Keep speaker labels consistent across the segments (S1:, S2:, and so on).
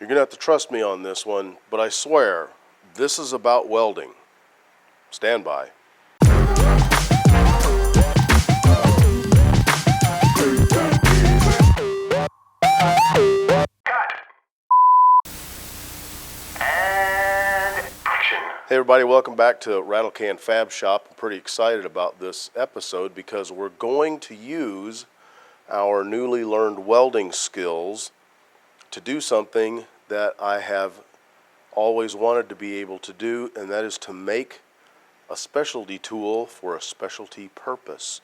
S1: You're going to have to trust me on this one, but I swear, this is about welding. Stand by. Hey everybody, welcome back to Rattlecan Fab Shop. I'm pretty excited about this episode because we're going to use our newly learned welding skills to do something that I have always wanted to be able to do, and that is to make a specialty tool for a specialty purpose.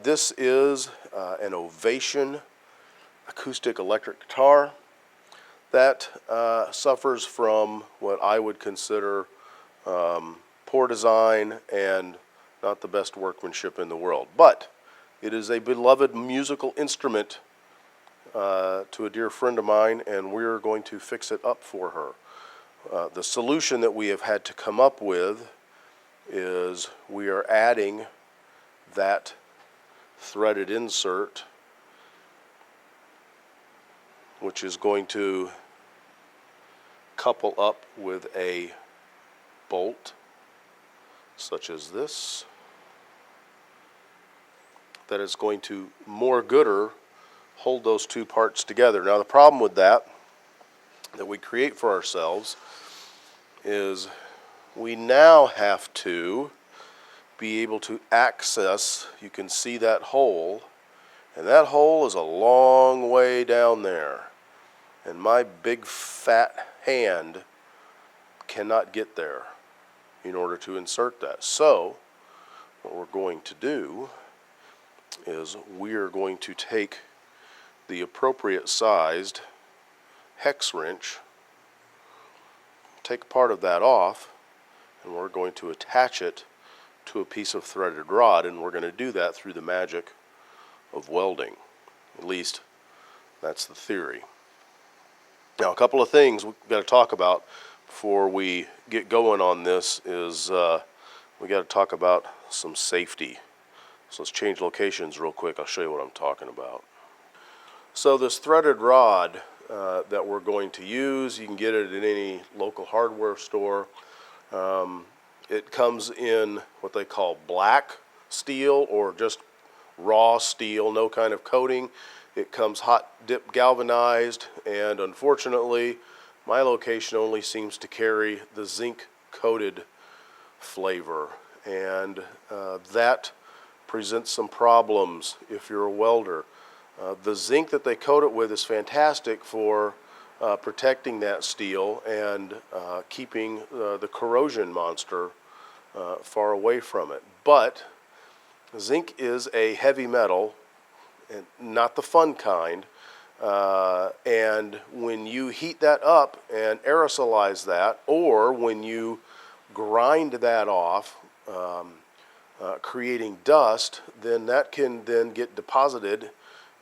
S1: This is an Ovation acoustic electric guitar that suffers from what I would consider poor design and not the best workmanship in the world. But it is a beloved musical instrument to a dear friend of mine, and we're going to fix it up for her. The solution that we have had to come up with is we are adding that threaded insert, which is going to couple up with a bolt such as this that is going to more gooder hold those two parts together. Now the problem with that we create for ourselves is we now have to be able to access, you can see that hole, and that hole is a long way down there, and my big fat hand cannot get there in order to insert that. So what we're going to do is we are going to take the appropriate sized hex wrench, take part of that off, and we're going to attach it to a piece of threaded rod, and we're going to do that through the magic of welding. At least that's the theory. Now a couple of things we've got to talk about before we get going on this is we got to talk about some safety. So let's change locations real quick. I'll show you what I'm talking about. So this threaded rod that we're going to use, you can get it at any local hardware store. It comes in what they call black steel or just raw steel, no kind of coating. It comes hot dip galvanized, and unfortunately my location only seems to carry the zinc coated flavor, and that presents some problems if you're a welder. The zinc that they coat it with is fantastic for protecting that steel and keeping the corrosion monster far away from it. But zinc is a heavy metal, and not the fun kind, and when you heat that up and aerosolize that, or when you grind that off, creating dust, then that can then get deposited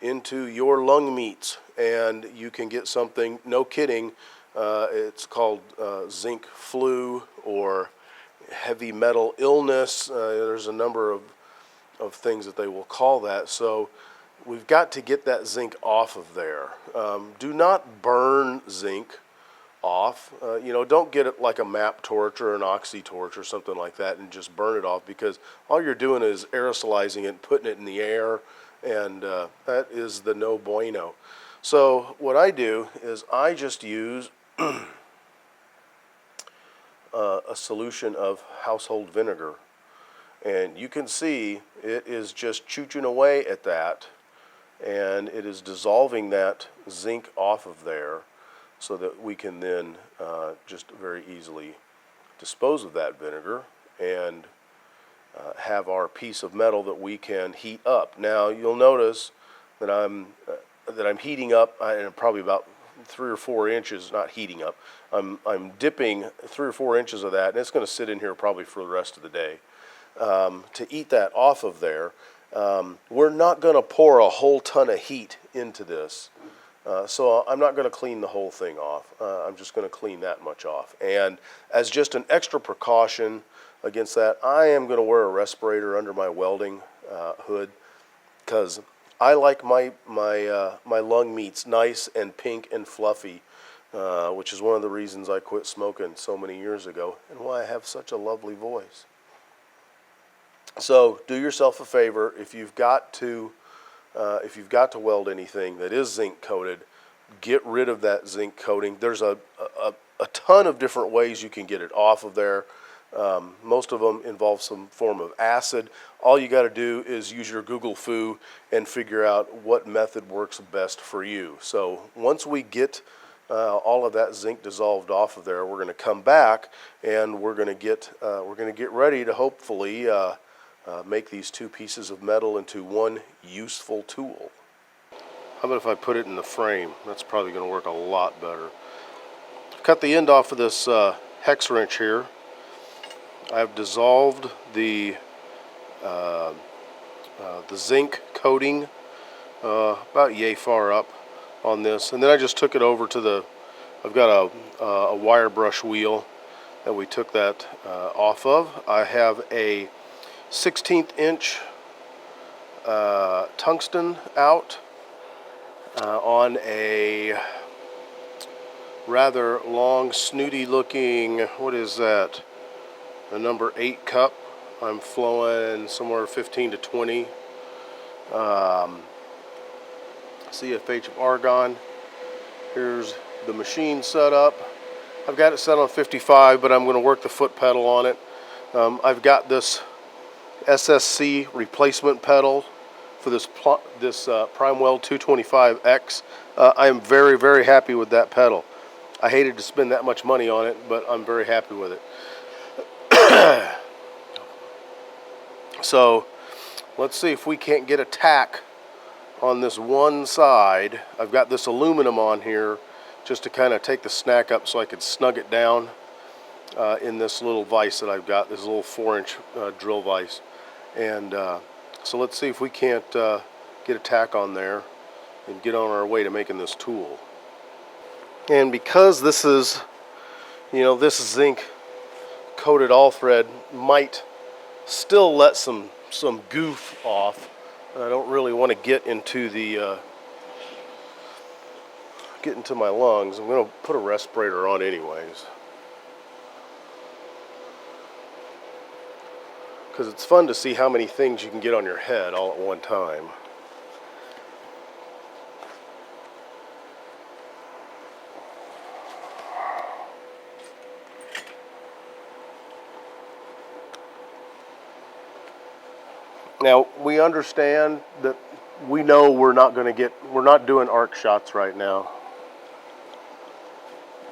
S1: into your lung meats, and you can get something, no kidding, it's called zinc flu or heavy metal illness. There's a number of things that they will call that. So we've got to get that zinc off of there. Do not burn zinc off. Don't get it like a MAP torch or an oxy torch or something like that and just burn it off, because all you're doing is aerosolizing it, putting it in the air, and that is the no bueno. So what I do is I just use a solution of household vinegar, and you can see it is just chooching away at that, and it is dissolving that zinc off of there so that we can then just very easily dispose of that vinegar and have our piece of metal that we can heat up. Now you'll notice that I'm heating up probably about 3 or 4 inches, not heating up. I'm dipping 3 or 4 inches of that, and it's going to sit in here probably for the rest of the day. To eat that off of there, we're not going to pour a whole ton of heat into this, so I'm not going to clean the whole thing off. I'm just going to clean that much off. And as just an extra precaution against that, I am going to wear a respirator under my welding hood, because I like my lung meats nice and pink and fluffy. which is one of the reasons I quit smoking so many years ago and why I have such a lovely voice. So do yourself a favor, if you've got to weld anything that is zinc coated, get rid of that zinc coating. There's a ton of different ways you can get it off of there. Most of them involve some form of acid. All you got to do is use your Google Foo and figure out what method works best for you. So once we get all of that zinc dissolved off of there, we're going to come back and we're going to get ready to hopefully make these two pieces of metal into one useful tool. How about if I put it in the frame? That's probably going to work a lot better. Cut the end off of this hex wrench here. I've dissolved the zinc coating about yay far up on this, and then I just took it over to I've got a wire brush wheel that we took that off of. I have a 1/16 inch tungsten out on a rather long, snooty looking, what is that? A number 8 cup. I'm flowing somewhere 15 to 20. CFH of Argon. Here's the machine set up. I've got it set on 55, but I'm going to work the foot pedal on it. I've got this SSC replacement pedal for this PrimeWeld 225X. I am very, very happy with that pedal. I hated to spend that much money on it, but I'm very happy with it. So let's see if we can't get a tack on this one side. I've got this aluminum on here just to kind of take the snack up so I could snug it down in this little vise that I've got, this little 4-inch drill vise. And so let's see if we can't get a tack on there and get on our way to making this tool. And because this is, this zinc coated all thread might still let some goof off. I don't really want to get into my lungs. I'm going to put a respirator on anyways, because it's fun to see how many things you can get on your head all at one time. Now, we understand that we know we're not doing arc shots right now.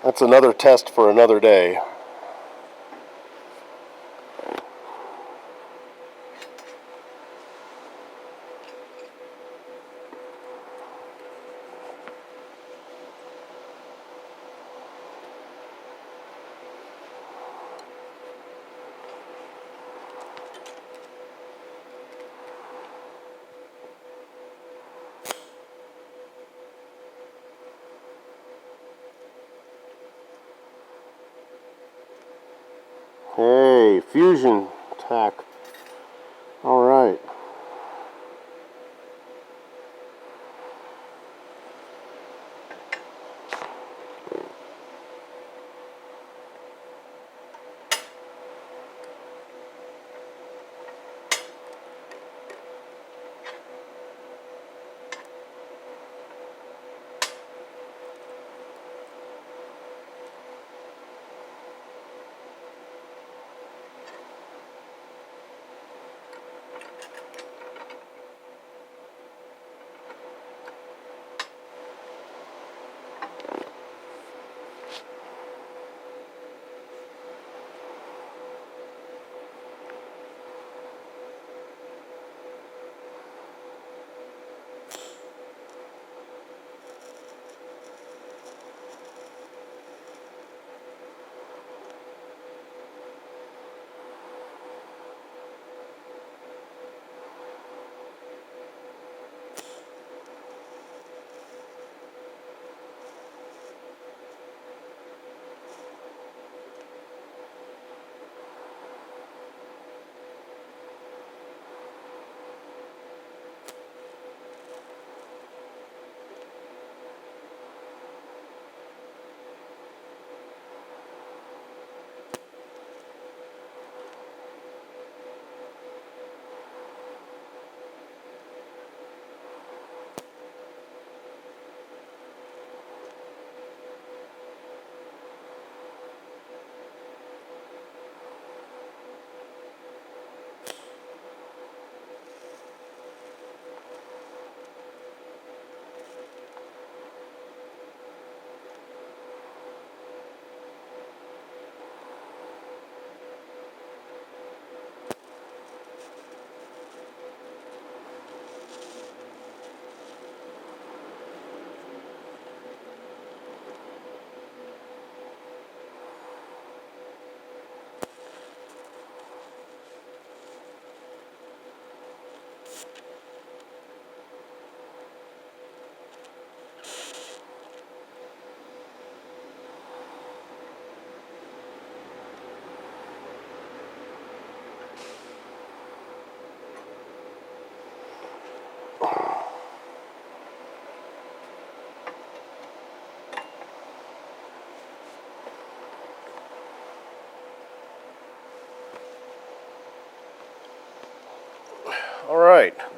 S1: That's another test for another day. Hey, fusion tack. All right.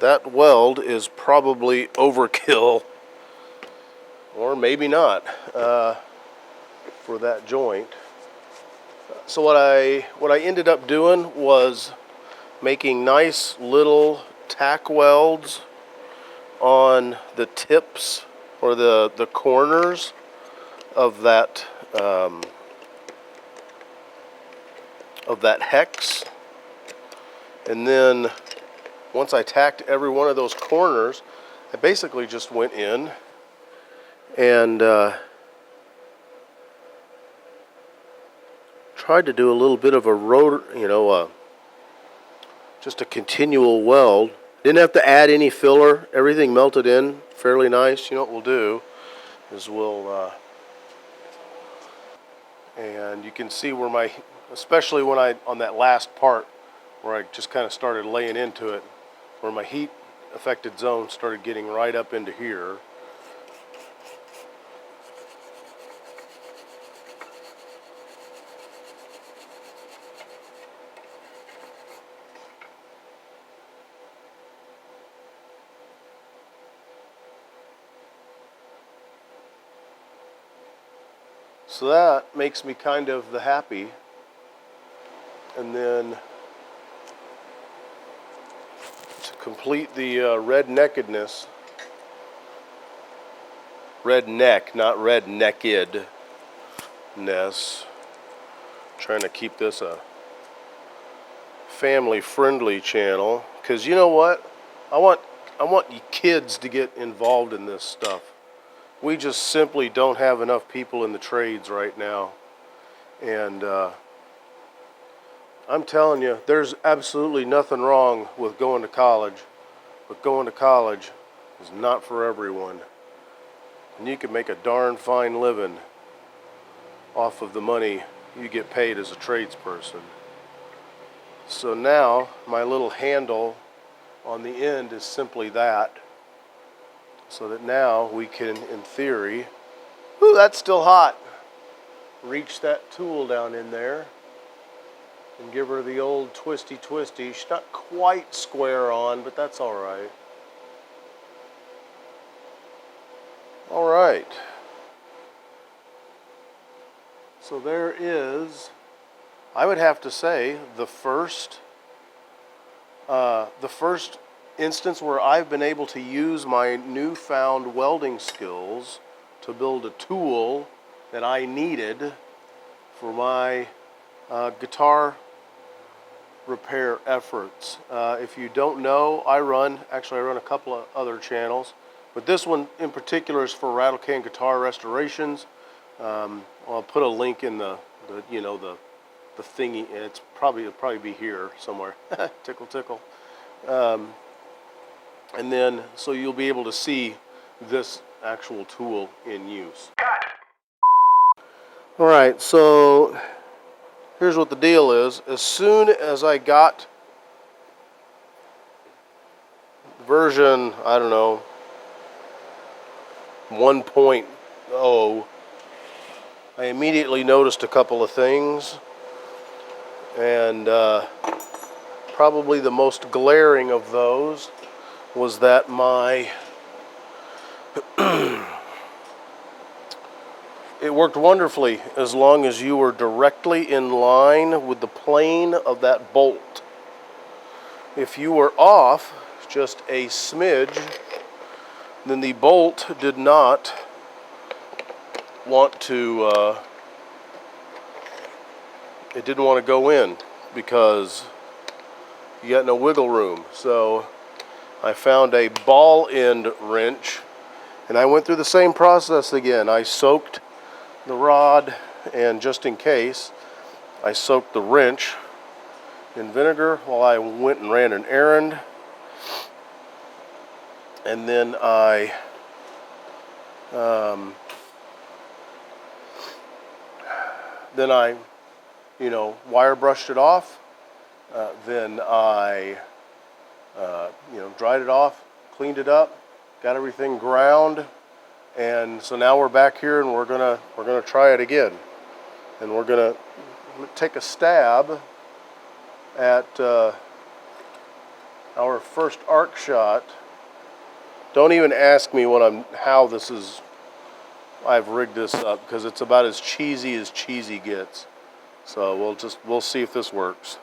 S1: that weld is probably overkill, or maybe not, for that joint. So what I ended up doing was making nice little tack welds on the tips or the corners of that hex, and then once I tacked every one of those corners, I basically just went in and tried to do a little bit of a rotor, just a continual weld. Didn't have to add any filler. Everything melted in fairly nice. You know what we'll do is and you can see where especially when on that last part where I just kind of started laying into it, where my heat affected zone started getting right up into here. So that makes me kind of the happy. And then to complete the red neckedness, red neck, not red neckedness, trying to keep this a family friendly channel, because you know what, I want you kids to get involved in this stuff. We just simply don't have enough people in the trades right now. And I'm telling you, there's absolutely nothing wrong with going to college. But going to college is not for everyone. And you can make a darn fine living off of the money you get paid as a tradesperson. So now, my little handle on the end is simply that. So that now we can, in theory, ooh, that's still hot, reach that tool down in there and give her the old twisty. She's not quite square on, but that's all right. All right. So there is, I would have to say, the first instance where I've been able to use my newfound welding skills to build a tool that I needed for my guitar repair efforts. If you don't know, I run a couple of other channels, but this one in particular is for Rattlecan guitar restorations. I'll put a link in the thingy, and it'll probably be here somewhere. Tickle tickle. And then, so you'll be able to see this actual tool in use. All right, so here's what the deal is. As soon as I got version, I don't know, 1.0, I immediately noticed a couple of things. And probably the most glaring of those was that it worked wonderfully as long as you were directly in line with the plane of that bolt. If you were off just a smidge, then the bolt did not want to, it didn't want to go in because you got no wiggle room. So I found a ball end wrench, and I went through the same process again. I soaked the rod, and just in case, I soaked the wrench in vinegar while I went and ran an errand. And then I wire brushed it off. Then I dried it off, cleaned it up, got everything ground, and so now we're back here and we're gonna try it again, and we're gonna take a stab at our first arc shot. Don't even ask me how this is, I've rigged this up, because it's about as cheesy gets. So we'll see if this works.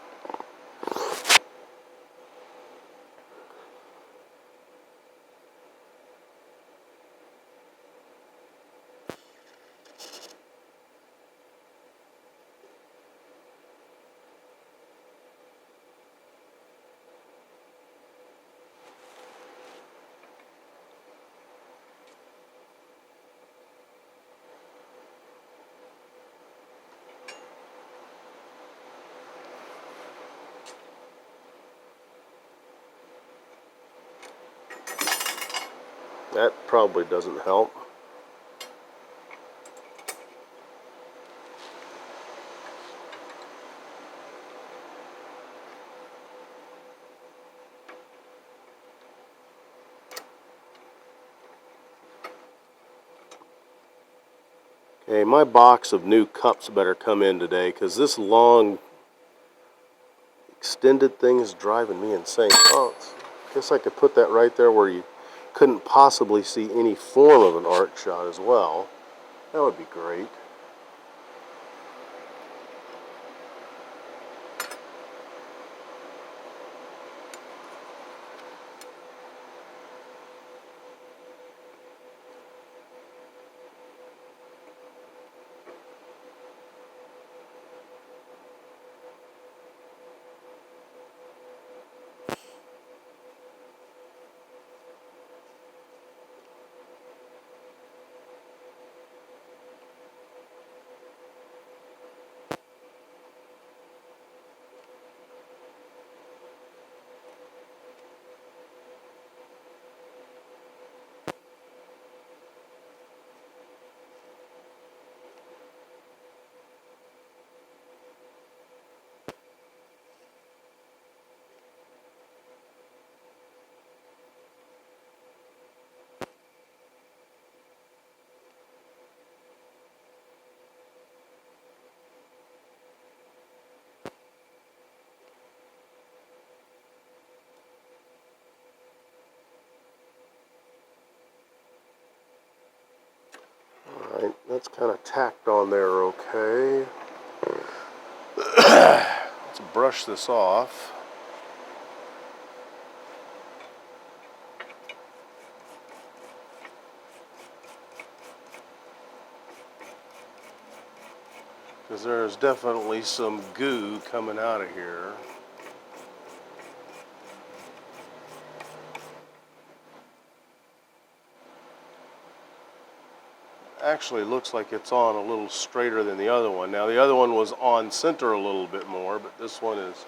S1: That probably doesn't help. Okay, my box of new cups better come in today, because this long extended thing is driving me insane. Oh, I guess I could put that right there where you couldn't possibly see any form of an arc shot as well. That would be great. Alright, that's kind of tacked on there okay. Let's brush this off. Because there's definitely some goo coming out of here. Actually looks like it's on a little straighter than the other one. Now the other one was on center a little bit more, but this one is,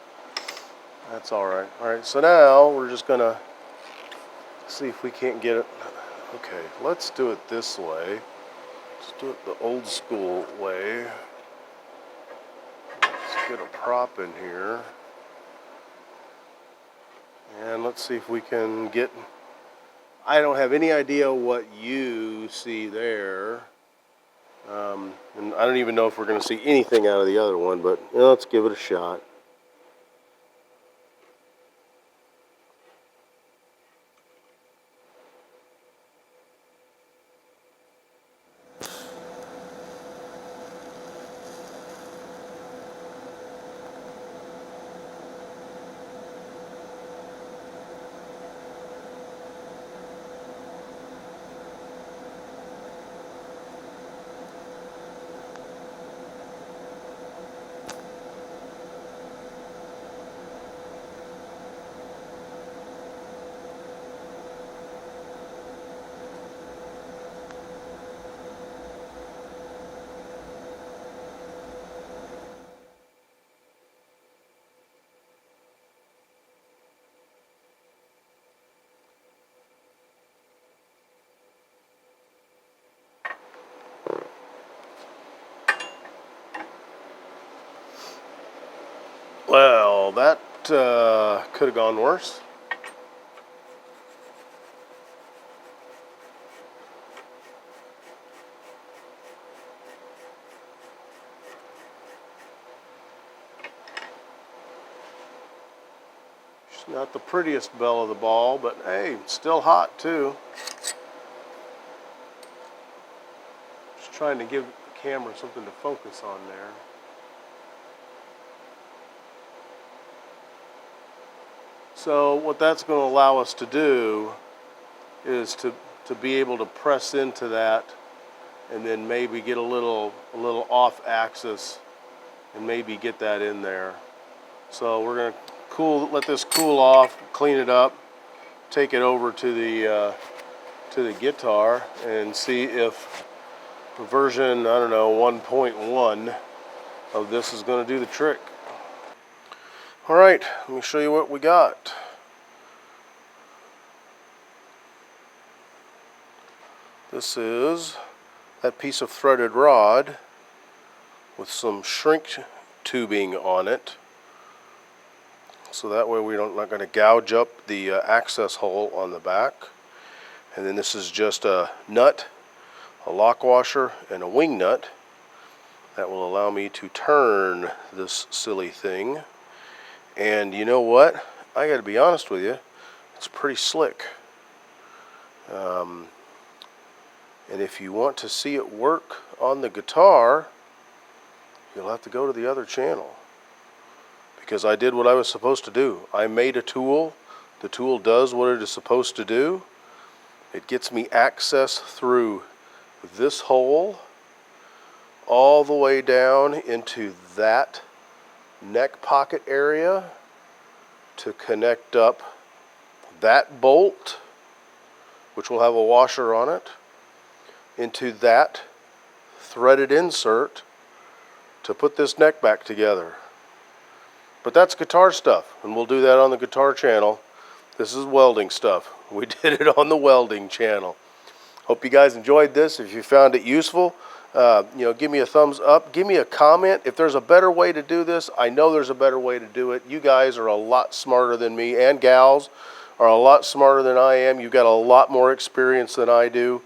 S1: that's alright. Alright, so now we're just gonna see if we can't get it. Okay, let's do it this way. Let's do it the old school way. Let's get a prop in here. And let's see if we can get, I don't have any idea what you see there. And I don't even know if we're going to see anything out of the other one, but you know, let's give it a shot. Well, that could have gone worse. Just Not the prettiest bell of the ball, but hey, it's still hot too. Just trying to give the camera something to focus on there. So what that's going to allow us to do is to be able to press into that and then maybe get a little off axis and maybe get that in there. So we're going to let this cool off, clean it up, take it over to the guitar and see if version, I don't know, 1.1 of this is going to do the trick. All right, let me show you what we got. This is that piece of threaded rod with some shrink tubing on it. So that way we're not going to gouge up the access hole on the back. And then this is just a nut, a lock washer, and a wing nut that will allow me to turn this silly thing. And you know what? I got to be honest with you, it's pretty slick. And if you want to see it work on the guitar, you'll have to go to the other channel. Because I did what I was supposed to do. I made a tool. The tool does what it is supposed to do. It gets me access through this hole all the way down into that neck pocket area to connect up that bolt, which will have a washer on it, into that threaded insert to put this neck back together. But that's guitar stuff, and we'll do that on the guitar channel. This is welding stuff. We did it on the welding channel. Hope you guys enjoyed this. If you found it useful, give me a thumbs up. Give me a comment. If there's a better way to do this, I know there's a better way to do it. You guys are a lot smarter than me, and gals are a lot smarter than I am. You've got a lot more experience than I do.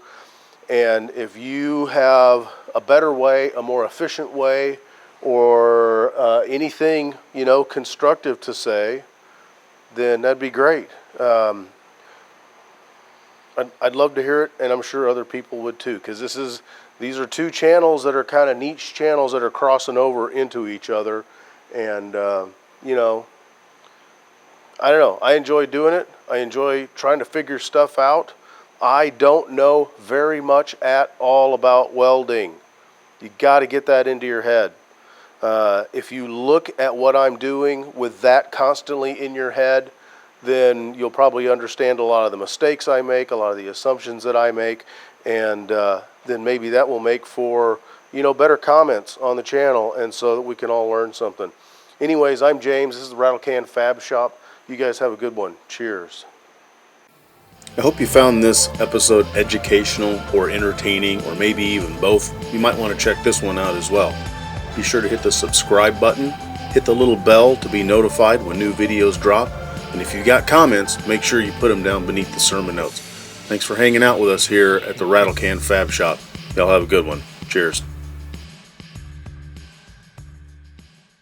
S1: And if you have a better way, a more efficient way, or anything, constructive to say, then that'd be great. I'd love to hear it, and I'm sure other people would too, because these are two channels that are kind of niche channels that are crossing over into each other. And I don't know, I enjoy doing it. I enjoy trying to figure stuff out. I don't know very much at all about welding. You got to get that into your head. If you look at what I'm doing with that constantly in your head, then you'll probably understand a lot of the mistakes I make, a lot of the assumptions that I make, and then maybe that will make for, better comments on the channel, and so that we can all learn something. Anyways, I'm James. This is the Rattlecan Fab Shop. You guys have a good one. Cheers.
S2: I hope you found this episode educational or entertaining, or maybe even both. You might want to check this one out as well. Be sure to hit the subscribe button, hit the little bell to be notified when new videos drop, and if you've got comments, make sure you put them down beneath the sermon notes. Thanks for hanging out with us here at the Rattlecan Fab Shop. Y'all have a good one. Cheers.